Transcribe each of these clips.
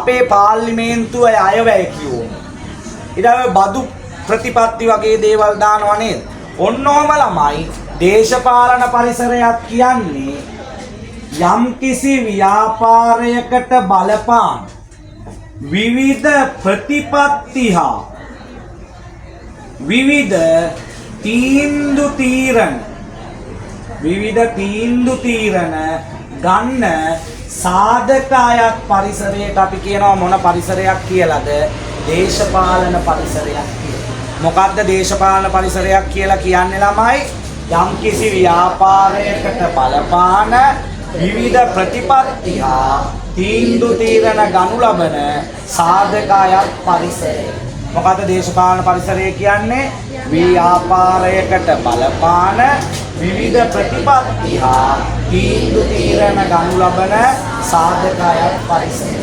අපේ පාර්ලිමේන්තුවේ අයවැය කියවමු. ඊට බදු ප්‍රතිපත්ති වගේ දේවල් දානවා නේද? ඔන්නෝම ළමයි දේශපාලන පරිසරයක් කියන්නේ යම්කිසි ව්‍යාපාරයකට බලපාන විවිධ ප්‍රතිපත්ති හා විවිධ තීන්දුව තීරණ ගන්න සාධක අයත් පරිසරයට අපි කියනවා මොන පරිසරයක් කියලාද? දේශපාලන පරිසරයක් කියලා. මොකක්ද දේශපාලන පරිසරයක් කියලා කියන්නේ ළමයි? යම්කිසි ව්‍යාපාරයකට බලපාන විවිධ ප්‍රතිපත්ති හා තීන්දුව තීරණ ගනු ලබන සාධක අයත් පරිසරය. මොකද්ද දේශපාලන පරිසරය කියන්නේ? ව්‍යාපාරයකට බලපාන විවිධ ප්‍රතිපත්ති හා තීන්දුව තීරණ ගනු ලබන සාධක අයත් පරිසරය.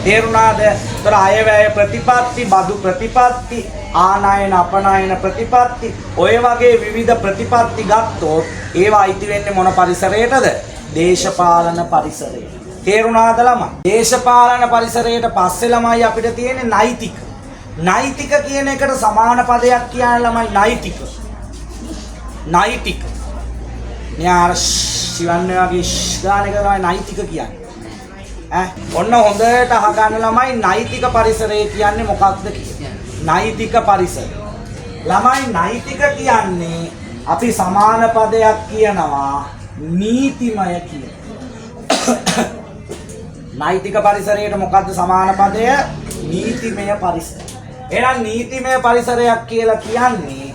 තේරුණාද? ඒතර අයවැය ප්‍රතිපත්ති, බදු ප්‍රතිපත්ති, ආනයන අපනයන ප්‍රතිපත්ති, ඔය වගේ විවිධ ප්‍රතිපත්ති ගත්තොත් ඒවා අයිති වෙන්නේ මොන පරිසරයටද? දේශපාලන පරිසරයට. තේරුණාද ළමයි? දේශපාලන පරිසරයට පස්සේ ළමයි අපිට තියෙන්නේ නෛතික. නෛතික කියන එකට සමාන පදයක් කියන්නේ ළමයි නෛතික. නෛතික. න්යාර සිවන්නේ වගේ ගාන එක තමයි නෛතික කියන්නේ. ඔන්න හොඳට අහගන්න ළමයි නෛතික පරිසරය කියන්නේ මොකක්ද කියලා. නෛතික පරිසරය. ළමයි නෛතික කියන්නේ අපි සමාන පදයක් කියනවා නීතිමය කියලා. නෛතික පරිසරයට මොකද්ද සමාන පදය? නීතිමය පරිසරය. එහෙනම් නීතිමය පරිසරයක් කියලා කියන්නේ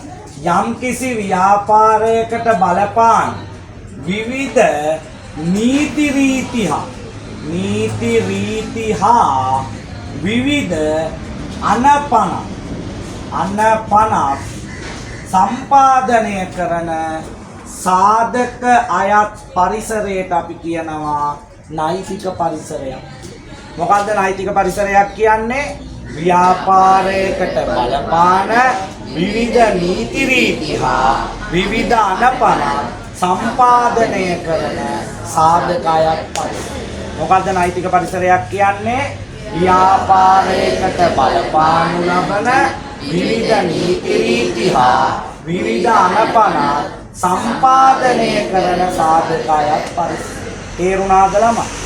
යම්කිසි ව්‍යාපාරයකට බලපාන විවිධ නීති රීති හා විවිධ අනපන සම්පාදනය කරන සාධක අයත් පරිසරයට අපි කියනවා නෛතික පරිසරයක්. මොකද්ද නෛතික පරිසරයක් කියන්නේ? ව්‍යාපාරයකට බලපාන විවිධ නීති රීති හා විවිධ අනපන සම්පාදනය කරන සාධක අයත් පරිසරය. මොකද්ද නෛතික පරිසරයක් කියන්නේ? ව්‍යාපාරයකට බලපානු ලබන විවිධ නීති රීති හා විවිධ අනපන සම්පාදනය කරන සාධක අයත් පරිසරය. තේරුණාද ළමයි?